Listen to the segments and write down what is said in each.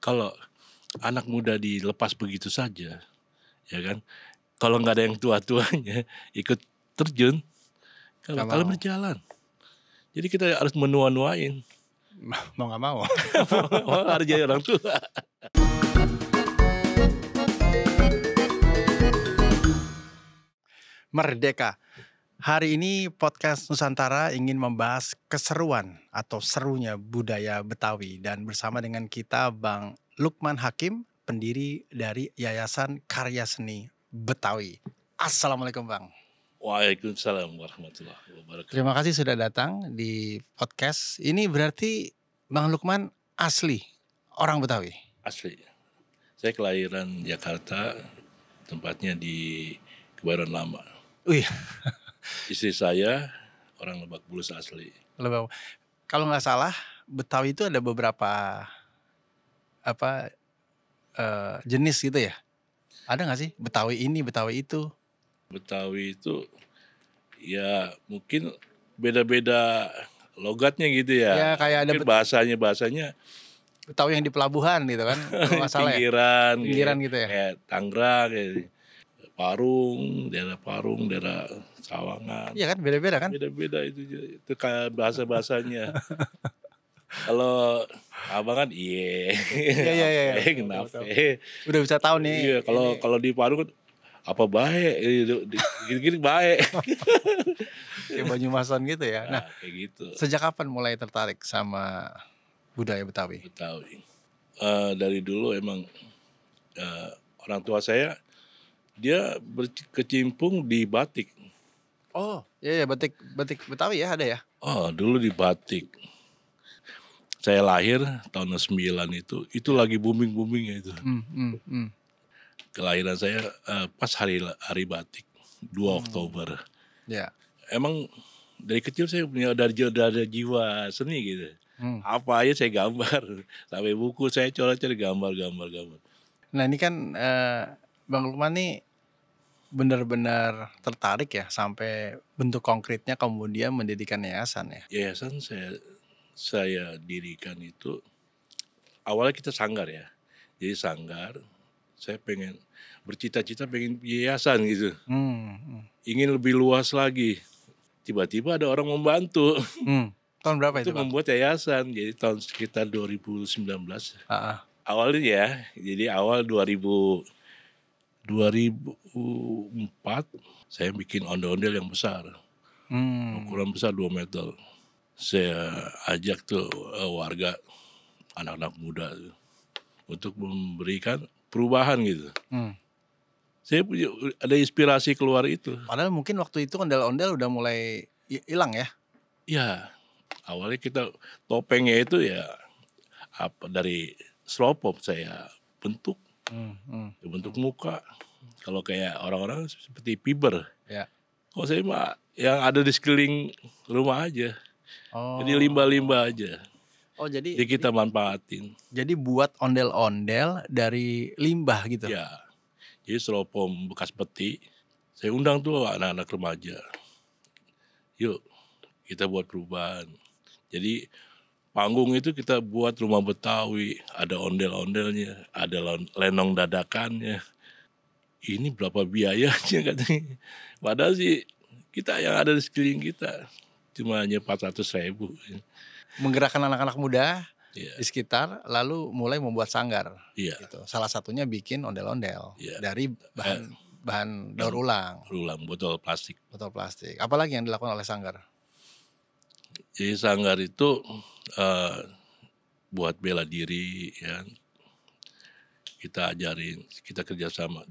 Kalau anak muda dilepas begitu saja, ya kan? Kalau nggak ada yang tua-tuanya ikut terjun, Nggak kalau mau. berjalan. Jadi kita harus menua-nuain. Mau nggak mau. Harus jadi orang tua. Merdeka. Hari ini podcast Nusantara ingin membahas keseruan atau serunya budaya Betawi. Dan bersama dengan kita Bang Lukman Hakim, pendiri dari Yayasan Karya Seni Betawi. Assalamualaikum Bang. Waalaikumsalam warahmatullahi wabarakatuh. Terima kasih sudah datang di podcast. Ini berarti Bang Lukman asli orang Betawi? Asli. Saya kelahiran Jakarta, tempatnya di Kebayoran Lama. Wih, Istri saya orang Lebak Bulus asli. kalau nggak salah Betawi itu ada beberapa jenis gitu ya? Ada nggak sih Betawi ini, Betawi itu? Betawi itu ya mungkin beda-beda logatnya gitu ya. Ya kayak ada Mungkin bahasanya Betawi yang di pelabuhan gitu kan, kalau nggak salah ya. Pinggiran gitu ya. Kayak Tangerang, kayak Parung, daerah Sawangan. Iya kan, beda-beda kan? Beda-beda itu kayak bahasa-bahasanya. Kalau abang kan Iya. kenapa? Udah bisa tahu nih. Iya, kalau di Parung kan apa baik, gini baik. Kayak Banyumasan gitu ya. Nah, kayak gitu. sejak kapan mulai tertarik sama budaya Betawi? Betawi. Dari dulu emang orang tua saya dia berkecimpung di batik. Oh, iya batik Betawi ya ada ya? Oh, dulu di batik. Saya lahir tahun 9 itu lagi booming-boomingnya itu. Kelahiran saya pas hari batik 2 Oktober. Ya. Emang dari kecil saya punya ada jiwa seni gitu. Apa aja saya gambar. Sampai buku saya coret-coret gambar. Nah ini kan Bang Lukman nih benar-benar tertarik ya sampai bentuk konkretnya kemudian mendirikan yayasan ya. Yayasan saya dirikan itu awalnya kita sanggar ya. Jadi sanggar, saya bercita-cita pengen yayasan gitu. Ingin lebih luas lagi. Tiba-tiba ada orang membantu. Tahun berapa itu Bang? Membuat yayasan. Jadi tahun sekitar 2019. Awalnya ya, jadi awal 2004 saya bikin ondel-ondel yang besar. Ukuran besar 2 meter. Saya ajak tuh warga, anak-anak muda tuh, untuk memberikan perubahan gitu. Saya ada inspirasi keluar itu. Padahal mungkin waktu itu ondel-ondel udah mulai hilang ya? Ya, awalnya kita topengnya itu ya dari slopop saya bentuk. Bentuk muka. Kalau kayak orang-orang seperti fiber. Ya. Kalau saya mah yang ada di sekeliling rumah aja. Jadi limbah-limbah aja. Oh jadi kita manfaatin. Jadi buat ondel-ondel dari limbah gitu? Ya. Jadi slopom bekas peti. Saya undang tuh anak-anak remaja. Yuk kita buat perubahan. Jadi panggung itu kita buat rumah Betawi, ada ondel-ondelnya, ada lenong dadakannya. Ini berapa biayanya katanya. Padahal sih kita yang ada di sekeliling kita cuma hanya 400.000. Menggerakkan anak-anak muda di sekitar, lalu mulai membuat sanggar. Iya. Gitu. Salah satunya bikin ondel-ondel dari bahan daur ulang. Botol plastik. Apalagi yang dilakukan oleh sanggar? Jadi sanggar itu buat bela diri ya. Kita ajarin, kita kerjasama.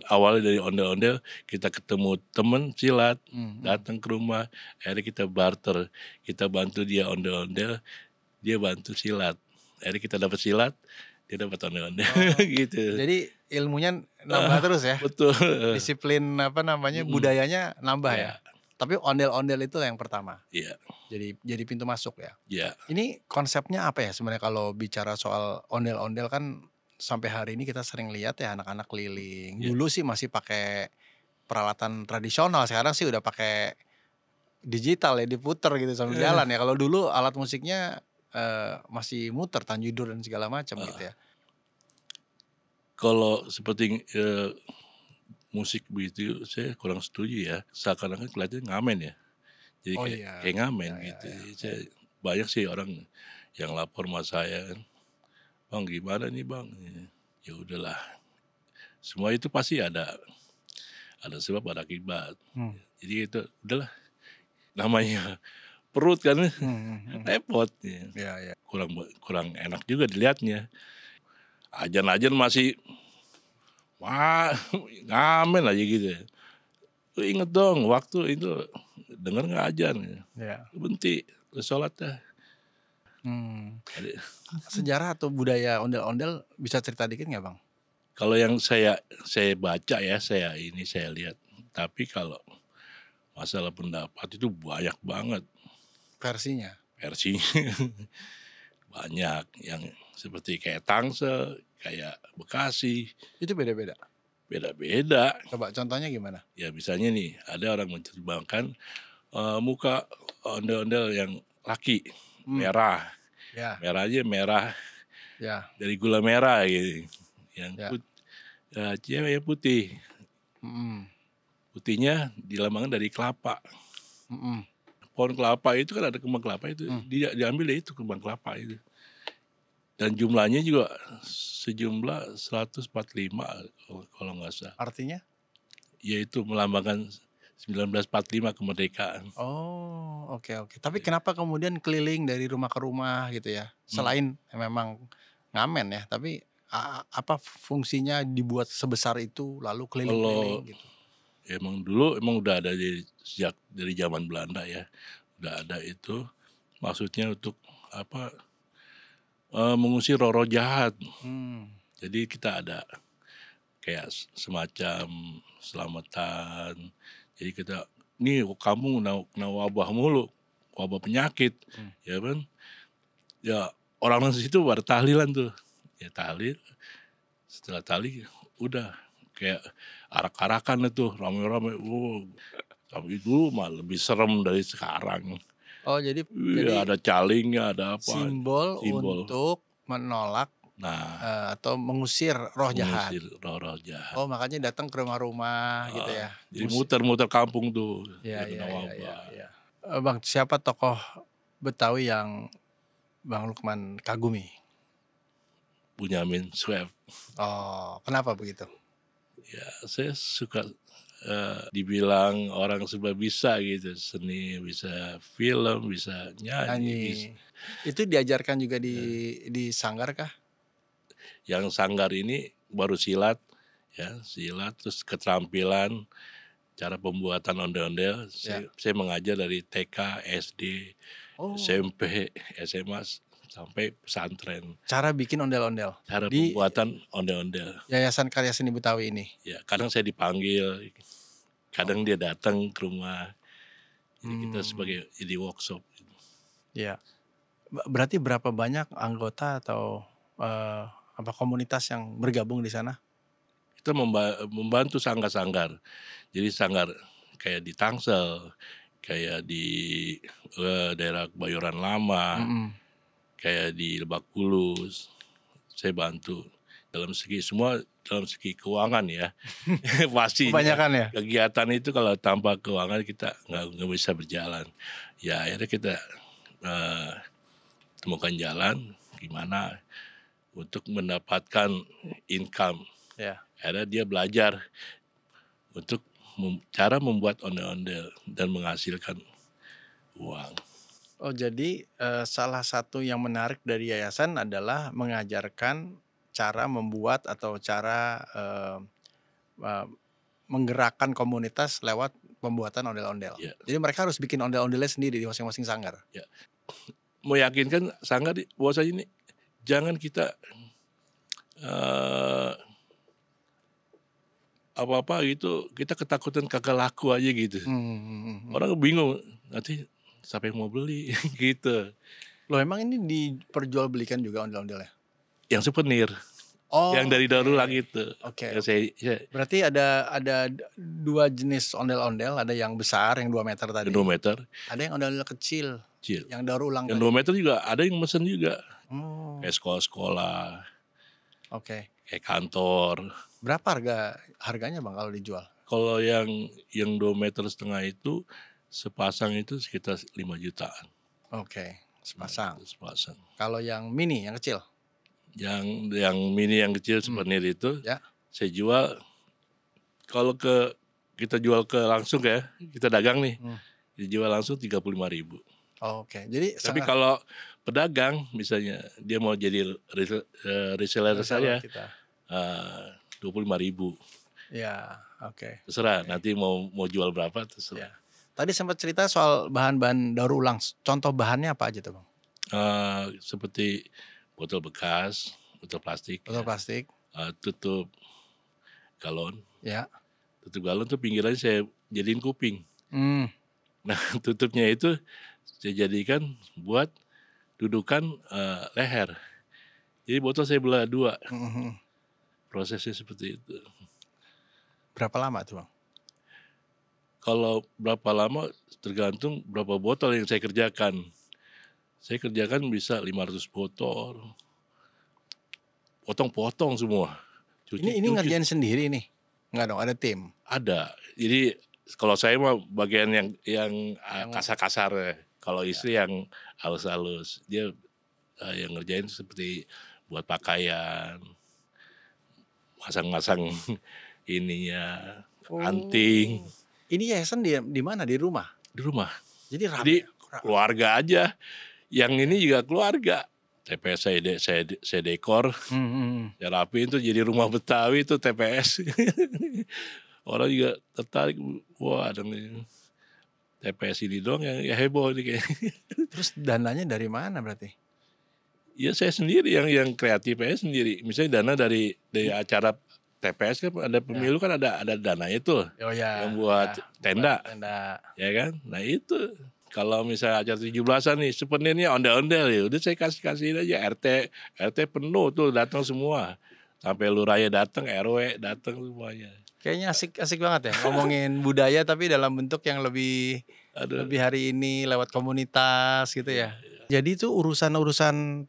Awalnya dari ondel-ondel, kita ketemu teman silat, datang ke rumah, akhirnya kita barter. Kita bantu dia ondel-ondel, dia bantu silat. Akhirnya kita dapat silat, dia dapat ondel-ondel. Gitu. Jadi ilmunya nambah terus ya? Betul. Disiplin budayanya nambah ya? Tapi ondel-ondel itu yang pertama. Iya. Jadi pintu masuk ya. Iya. Ini konsepnya apa ya sebenarnya kalau bicara soal ondel-ondel kan sampai hari ini kita sering lihat ya anak-anak keliling. Dulu sih masih pakai peralatan tradisional, sekarang sih udah pakai digital ya, diputer gitu sambil jalan ya. Kalau dulu alat musiknya masih muter, tanjudur dan segala macam gitu ya. Kalau seperti musik begitu saya kurang setuju ya. Seakan-akan kelihatannya ngamen ya. Jadi Oh kayak iya. kayak ngamen Ya, ya, gitu. ya. Jadi saya, banyak sih orang yang lapor sama saya kan, "Bang gimana nih bang?" Ya udahlah. Semua itu pasti ada sebab ada akibat. Hmm. Jadi itu udahlah, namanya perut kan repot ya. Ya, ya. Kurang enak juga dilihatnya. Ajan-ajan masih wah ngamen aja gitu ya. Lu inget dong waktu itu denger nggak ajan ya. Ya. Berhenti sholat dah. Sejarah atau budaya ondel-ondel bisa cerita dikit nggak Bang? Kalau yang saya baca ya, saya lihat. Tapi kalau masalah pendapat itu banyak banget Versinya. versinya. Banyak yang seperti kayak Tangsel, kayak Bekasi, Itu beda-beda. beda-beda. Coba contohnya gimana? Ya misalnya nih, ada orang menerbangkan muka ondel-ondel yang laki merah. Ya, Merahnya merah ya. dari gula merah gitu. Yang Ya. ceweknya putih. Mm-mm. Putihnya dilambangkan dari kelapa. Mm-mm. Pohon kelapa itu kan ada kembang kelapa itu, diambil dari itu kembang kelapa itu. Dan jumlahnya juga sejumlah 145 kalau nggak salah. Artinya? Yaitu melambangkan 1945 kemerdekaan. Oh, oke. Tapi kenapa kemudian keliling dari rumah ke rumah gitu ya? Selain memang ngamen ya, tapi apa fungsinya dibuat sebesar itu lalu keliling-keliling gitu? Emang dulu udah ada sejak dari zaman Belanda ya, udah ada itu, maksudnya untuk apa, mengusir roh-roh jahat. Jadi kita ada kayak semacam selamatan. Jadi kita nih kamu kena wabah mulu, wabah penyakit, ya kan? Ya orang di situ pada tahlilan tuh, ya tahlil. Setelah tahlil udah kayak arak-arakan itu rame-rame. Tapi dulu mah lebih serem dari sekarang. Oh, jadi Ada calingnya, ada apa? Simbol untuk menolak atau mengusir roh jahat. Mengusir roh-roh jahat. Oh, makanya datang ke rumah-rumah gitu ya. Jadi muter-muter kampung tuh. Ya. Bang, siapa tokoh Betawi yang Bang Lukman kagumi? Bunyamin Sueb. Oh, kenapa begitu? Ya, saya suka dibilang orang serba bisa gitu, seni, bisa film, bisa nyanyi. Itu diajarkan juga di sanggar kah? Yang sanggar ini baru silat, ya silat, terus keterampilan, cara pembuatan ondel-ondel. Saya mengajar dari TK, SD, SMP, SMA sampai pesantren. Cara bikin ondel-ondel. Cara pembuatan ondel-ondel. Yayasan Karya Seni Betawi ini. Ya, kadang saya dipanggil, kadang dia datang ke rumah. Jadi kita sebagai jadi workshop. Ya. Berarti berapa banyak anggota atau komunitas yang bergabung di sana? Kita membantu sanggar-sanggar. Jadi sanggar kayak di Tangsel, kayak di daerah Kebayoran Lama, kayak di Lebak Bulus, saya bantu dalam segi keuangan ya. Pasti kebanyakan ya kegiatan itu kalau tanpa keuangan kita nggak bisa berjalan. Ya akhirnya kita temukan jalan gimana untuk mendapatkan income. Akhirnya dia belajar untuk cara membuat ondel-ondel dan menghasilkan uang. Oh, jadi salah satu yang menarik dari yayasan adalah mengajarkan cara membuat atau cara menggerakkan komunitas lewat pembuatan ondel-ondel. Ya. Jadi mereka harus bikin ondel-ondelnya sendiri di masing-masing sanggar. Ya. Meyakinkan sanggar bahwasanya ini jangan kita apa-apa gitu, kita ketakutan kagak laku aja gitu. Orang bingung nanti siapa yang mau beli gitu. Loh, emang ini diperjualbelikan juga ondel-ondelnya? Yang souvenir. Yang dari dahulu lah gitu. Berarti ada dua jenis ondel-ondel, ada yang besar yang 2 meter tadi. 2 meter. Ada yang ondel-ondel kecil. Yang daur ulang. Yang 2 meter juga ada yang mesen juga. Kayak sekolah-sekolah. kayak kantor. Berapa harganya Bang kalau dijual? Kalau yang 2,5 meter itu sepasang itu sekitar 5 jutaan. Oke, sepasang. Sepasang. Kalau yang mini, yang kecil? Yang mini yang kecil souvenir itu Ya. saya jual, kalau kita jual ke langsung ya, kita dagang nih, dijual langsung 35.000. Oke, jadi Tapi kalau pedagang misalnya dia mau jadi reseller saya, kita. 25.000. Ya, oke. Terserah nanti mau jual berapa terserah. Ya. Tadi sempat cerita soal bahan-bahan daur ulang. Contoh bahannya apa aja tuh Bang? Seperti botol bekas, botol plastik, Botol plastik. tutup galon. Ya. Tutup galon tuh pinggirannya saya jadiin kuping. Nah tutupnya itu saya jadikan buat dudukan leher. Jadi botol saya belah dua. Prosesnya seperti itu. Berapa lama tuh Bang? Kalau berapa lama tergantung berapa botol yang saya kerjakan. Saya kerjakan bisa 500 botol. Potong-potong semua. Ini ngerjain sendiri nih? Enggak dong, ada tim? Ada. Jadi kalau saya mah bagian yang kasar-kasar. Kalau istri yang halus-halus. Dia yang ngerjain seperti buat pakaian, masang-masang ininya, anting. Ini yayasan di mana? Di rumah? Di rumah. Jadi Jadi keluarga aja. Yang ini juga keluarga. TPS saya dekor, saya rapiin tuh jadi rumah Betawi itu TPS. Orang juga tertarik, wah ada nih TPS ini dong yang heboh nih kayaknya. Terus dananya dari mana berarti? Ya saya sendiri yang kreatif aja sendiri. Misalnya dana dari acara TPS kan ada pemilu kan ada dananya tuh. Oh ya. Yang buat tenda. Ya kan? Nah itu kalau misalnya acara 17-an nih souvenirnya ondel-ondel ya udah saya kasihin aja RT penuh tuh datang semua. Sampai lurahnya datang, RW datang semuanya. Kayaknya asik banget ya ngomongin budaya tapi dalam bentuk yang lebih hari ini lewat komunitas gitu ya. Jadi itu urusan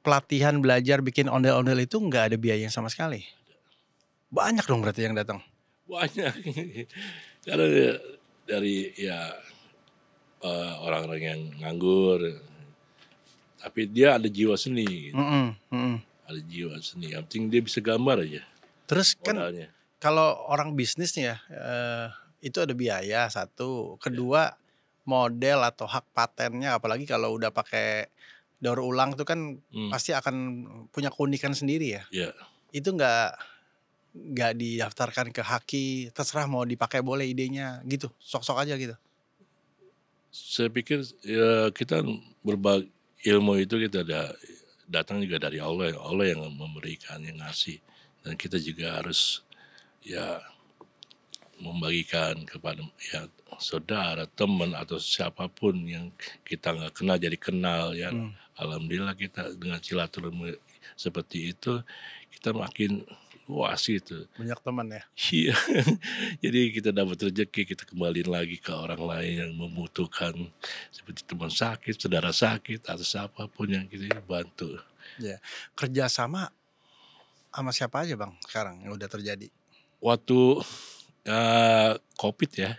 pelatihan belajar bikin ondel-ondel itu nggak ada biaya sama sekali. Banyak dong berarti yang datang. Banyak. Karena dari orang-orang yang nganggur, tapi dia ada jiwa seni. Gitu. Ada jiwa seni. Yang penting dia bisa gambar aja. Terus kan modalnya. Kalau orang bisnis nih ya, itu ada biaya satu. Kedua model atau hak patennya, apalagi kalau udah pakai daur ulang tuh kan pasti akan punya keunikan sendiri ya. Itu nggak didaftarkan ke Haki, terserah mau dipakai boleh idenya gitu, sok-sok aja gitu. Saya pikir ya kita berbagi ilmu itu kita datang juga dari Allah yang memberikan, yang ngasih, dan kita juga harus ya membagikan kepada ya saudara, teman atau siapapun yang kita nggak kenal jadi kenal ya. Alhamdulillah kita dengan silaturahmi seperti itu kita makin luas gitu. Banyak teman ya. Iya. Jadi kita dapat rezeki, kita kembaliin lagi ke orang lain yang membutuhkan, seperti teman sakit, saudara sakit, atau siapapun yang kita bantu. Ya. Kerjasama sama siapa aja Bang sekarang yang udah terjadi? Waktu COVID ya,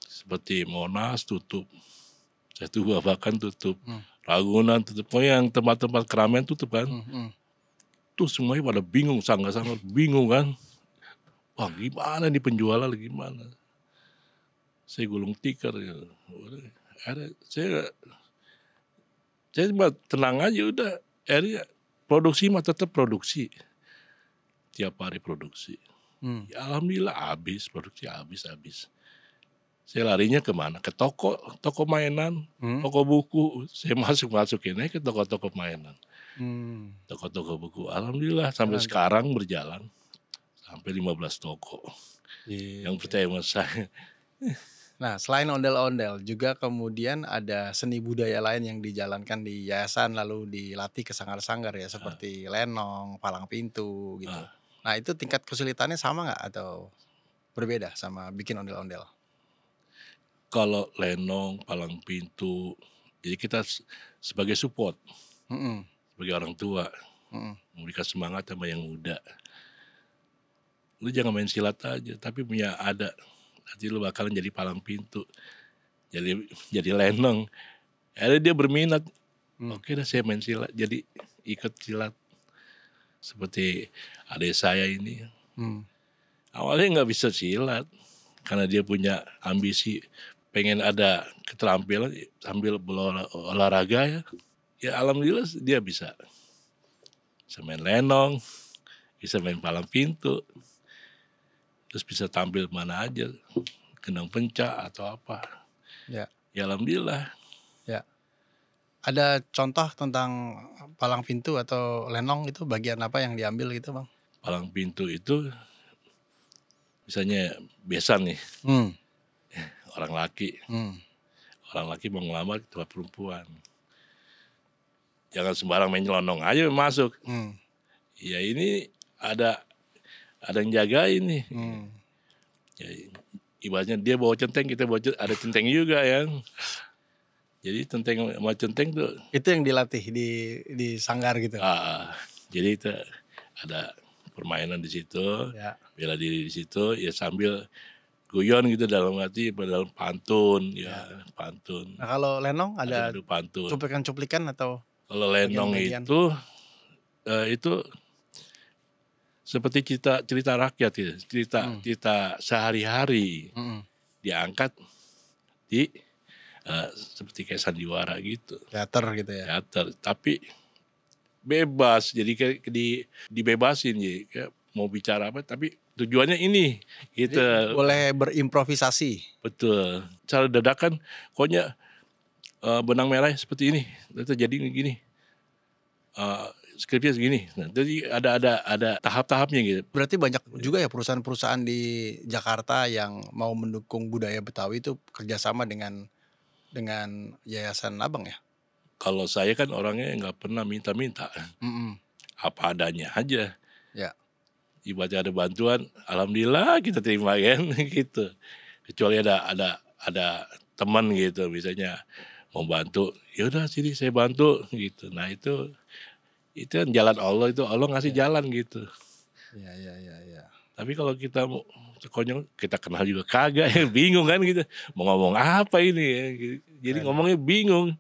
seperti Monas tutup, Jatuh Babakan tutup, Ragunan tutup, pokoknya yang tempat-tempat keramaian tutup kan. Tuh semuanya pada bingung, sangat-sangat bingung kan. Wah gimana nih penjualan gimana? Saya gulung tikar ya. Saya cuma tenang aja udah. Akhirnya produksi mah tetap produksi. Tiap hari produksi. Ya, alhamdulillah produksi habis. Saya larinya kemana? Ke toko mainan, toko buku. Saya masukin aja ke toko-toko mainan. Toko-toko buku. Alhamdulillah sampai sekarang berjalan. Sampai 15 toko. Yang percaya sama saya. Nah selain ondel-ondel juga kemudian ada seni budaya lain yang dijalankan di yayasan lalu dilatih ke sanggar-sanggar ya. Seperti lenong, palang pintu gitu. Nah itu tingkat kesulitannya sama gak atau berbeda sama bikin ondel-ondel? Kalau lenong, palang pintu, jadi kita sebagai support, sebagai orang tua, memberikan semangat sama yang muda. lu jangan main silat aja, tapi punya ada. Nanti lu bakalan jadi palang pintu, jadi lenong. Akhirnya dia berminat. Oke dah saya main silat, jadi ikut silat. Seperti adik saya ini, awalnya nggak bisa silat karena dia punya ambisi pengen ada keterampilan sambil olahraga ya. Ya alhamdulillah dia bisa main lenong, bisa main palang pintu, terus bisa tampil mana aja, gendang pencak atau apa. Ya. Ya alhamdulillah. Ya. Ada contoh tentang palang pintu atau lenong itu bagian apa yang diambil gitu Bang? Palang pintu itu misalnya besan nih, orang laki mau ngelamar ke tempat perempuan. Jangan sembarang main nyelonong aja masuk. Ya ini ada yang jagain nih. Ya, ibaratnya dia bawa centeng, kita bawa ada centeng juga ya. Jadi centeng sama centeng tuh. Itu yang dilatih di sanggar gitu. Jadi itu ada permainan di situ, bela diri di situ, ya sambil guyon gitu dalam arti dalam pantun, pantun. Nah kalau lenong ada pantun. cuplikan atau? Kalau lenong itu seperti cerita rakyat gitu, cerita sehari-hari diangkat di seperti kayak sandiwara gitu. Teater gitu ya. Teater, tapi bebas, jadi kayak dibebasin kayak mau bicara apa, tapi tujuannya ini gitu. Jadi boleh berimprovisasi. Betul. Cara dadakan, pokoknya benang merah seperti ini, itu jadi gini. Skripnya segini. Nah, jadi ada tahap-tahapnya gitu. Berarti banyak juga ya perusahaan-perusahaan di Jakarta yang mau mendukung budaya Betawi itu kerjasama dengan Yayasan Abang ya? Kalau saya kan orangnya nggak pernah minta-minta, apa adanya aja. Ya. Ibaratnya ada bantuan, alhamdulillah kita terima kan gitu. Kecuali ada teman gitu, misalnya mau bantu, ya udah sini saya bantu gitu. Nah itu kan jalan Allah, itu Allah ngasih jalan gitu. Ya. Tapi kalau kita mau konyol, kita kenal juga kagak, bingung kan gitu. Mau ngomong apa ini ya. Jadi ngomongnya bingung.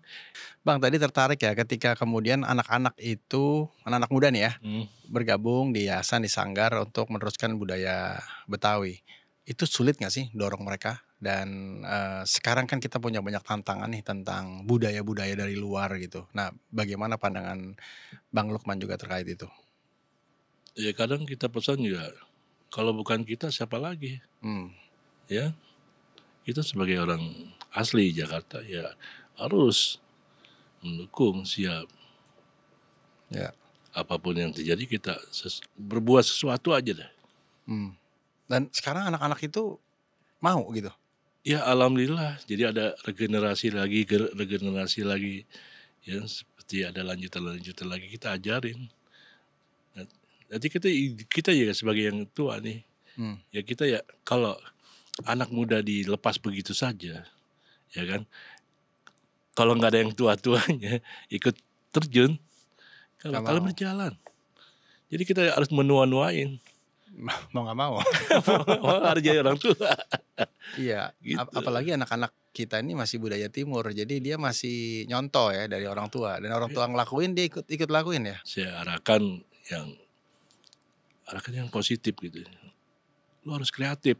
Bang tadi tertarik ya ketika kemudian anak-anak muda nih ya, bergabung di yayasan, di sanggar untuk meneruskan budaya Betawi. Itu sulit gak sih dorong mereka? Dan sekarang kan kita punya banyak tantangan nih tentang budaya-budaya dari luar gitu. Nah bagaimana pandangan Bang Lukman juga terkait itu? Ya kadang kita pesan juga, kalau bukan kita siapa lagi? Ya, kita sebagai orang asli Jakarta ya harus mendukung, siap. Ya. Apapun yang terjadi kita berbuat sesuatu aja deh. Dan sekarang anak-anak itu mau gitu? Ya alhamdulillah, jadi ada regenerasi lagi, ya seperti ada lanjutan lagi kita ajarin. Nanti kita ya sebagai yang tua nih, ya kita ya kalau anak muda dilepas begitu saja, ya kan, kalau nggak ada yang tua-tuanya ikut terjun, kalau berjalan, jadi kita harus menua-nuain. Mau nggak mau. Harus jadi orang tua. Iya, gitu. Apalagi anak-anak kita ini masih budaya timur, jadi dia masih nyontoh ya dari orang tua, dan orang tua ngelakuin dia ikut lakuin ya. Saya arahkan yang positif gitu. Lu harus kreatif.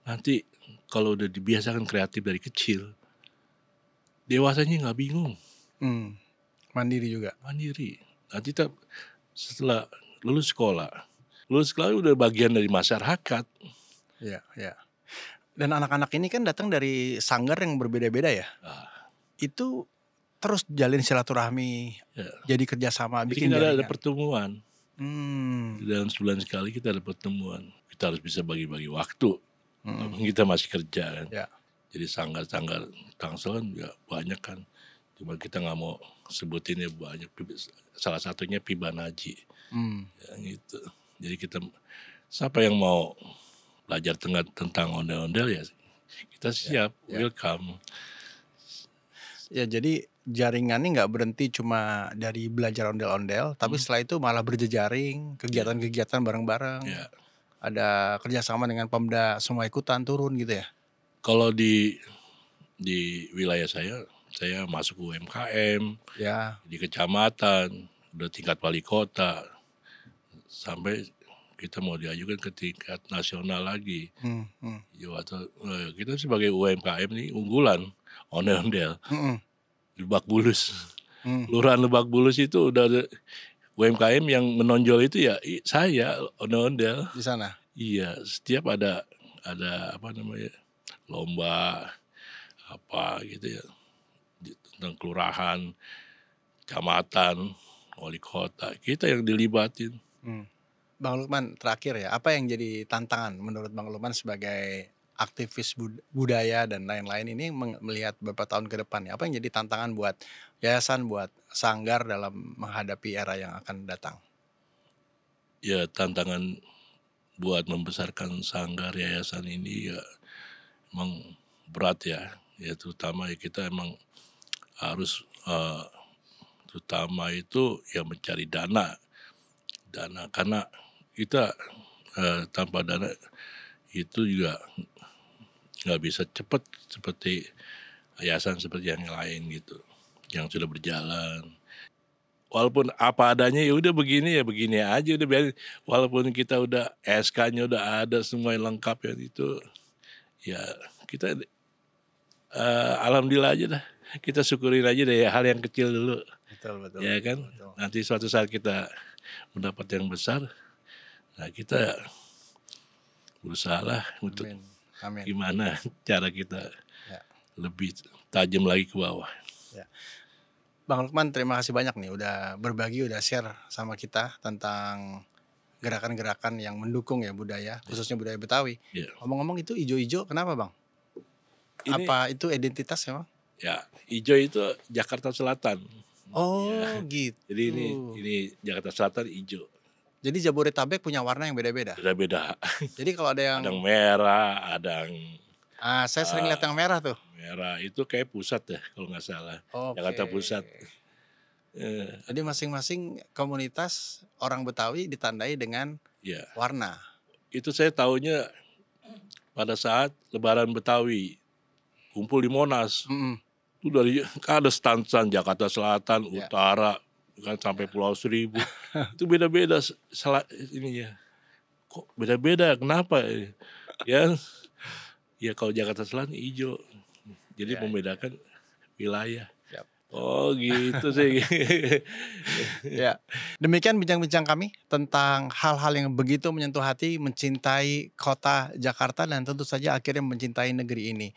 Nanti kalau udah dibiasakan kreatif dari kecil, dewasanya nggak bingung. Mandiri juga. Mandiri. Nanti setelah lulus sekolah udah bagian dari masyarakat. Iya. Dan anak-anak ini kan datang dari sanggar yang berbeda-beda ya. Itu terus jalin silaturahmi, jadi kerjasama, bikin ada pertemuan. Dalam sebulan sekali kita ada pertemuan. Kita harus bisa bagi-bagi waktu. Kita masih kerja kan. Jadi sanggar-sanggar Tangsel kan juga banyak kan. Cuma kita nggak mau sebutinnya banyak. Salah satunya Pibanaji. Ya, gitu. Jadi siapa yang mau belajar tentang ondel-ondel ya kita siap, welcome. Ya jadi jaringannya nggak berhenti cuma dari belajar ondel-ondel, tapi setelah itu malah berjejaring, kegiatan-kegiatan bareng-bareng. Ya. Ada kerjasama dengan Pemda, semua ikutan turun gitu ya? Kalau di wilayah saya masuk UMKM, Ya. di kecamatan, udah tingkat wali kota, sampai kita mau diajukan ke tingkat nasional lagi. Kita sebagai UMKM nih unggulan ondel-ondel. Lebak Bulus. Kelurahan Lebak Bulus itu udah ada UMKM yang menonjol itu ya saya ondel-ondel. Di sana? Iya, setiap ada lomba apa gitu ya tentang kelurahan, kecamatan, wali kota, kita yang dilibatin. Bang Lukman, terakhir ya, apa yang jadi tantangan menurut Bang Lukman sebagai aktivis budaya dan lain-lain ini melihat beberapa tahun ke depan ya? Apa yang jadi tantangan buat yayasan, buat Sanggar dalam menghadapi era yang akan datang? Ya, tantangan buat membesarkan Sanggar yayasan ini ya emang berat ya. Ya terutama ya kita emang harus terutama itu ya mencari dana karena kita tanpa dana itu juga nggak bisa cepat seperti yayasan seperti yang lain gitu yang sudah berjalan. Walaupun apa adanya ya udah begini aja udah biarin. Walaupun kita udah SK-nya udah ada semua yang lengkap ya itu ya kita alhamdulillah aja dah. Kita syukurin aja deh hal yang kecil dulu. Betul. Ya kan? Betul. Nanti suatu saat kita mendapat yang besar, nah kita berusaha lah untuk Amin. Gimana cara kita lebih tajam lagi ke bawah. Ya. Bang Lukman, terima kasih banyak nih udah berbagi, udah share sama kita tentang gerakan-gerakan yang mendukung ya budaya, khususnya budaya Betawi. Ngomong-ngomong itu ijo-ijo kenapa Bang? Apa itu identitas ya Bang? Ya, ijo itu Jakarta Selatan. Oh gitu. Jadi ini Jakarta Selatan ijo. Jadi Jabodetabek punya warna yang beda-beda? Beda-beda. Jadi kalau ada yang... Ada yang merah, ada yang... saya sering lihat yang merah tuh. Merah itu kayak pusat ya kalau nggak salah. Jakarta Pusat. Jadi masing-masing komunitas orang Betawi ditandai dengan warna. Itu saya tahunya pada saat Lebaran Betawi. Kumpul di Monas. Itu dari kan ada stand-stand Jakarta Selatan, Utara, kan sampai Pulau Seribu. Itu beda-beda ininya. Kok beda-beda? Kenapa? Ya kalau Jakarta Selatan hijau. Jadi membedakan wilayah. Oh gitu sih. Ya. Demikian bincang-bincang kami tentang hal-hal yang begitu menyentuh hati, mencintai kota Jakarta dan tentu saja akhirnya mencintai negeri ini.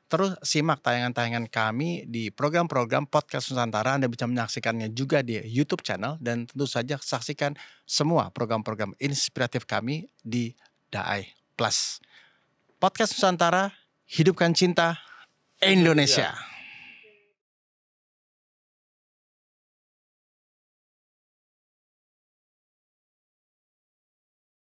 Terus simak tayangan-tayangan kami di program-program Podcast Nusantara. Anda bisa menyaksikannya juga di YouTube channel dan tentu saja saksikan semua program-program inspiratif kami di Daai Plus. Podcast Nusantara, hidupkan cinta Indonesia.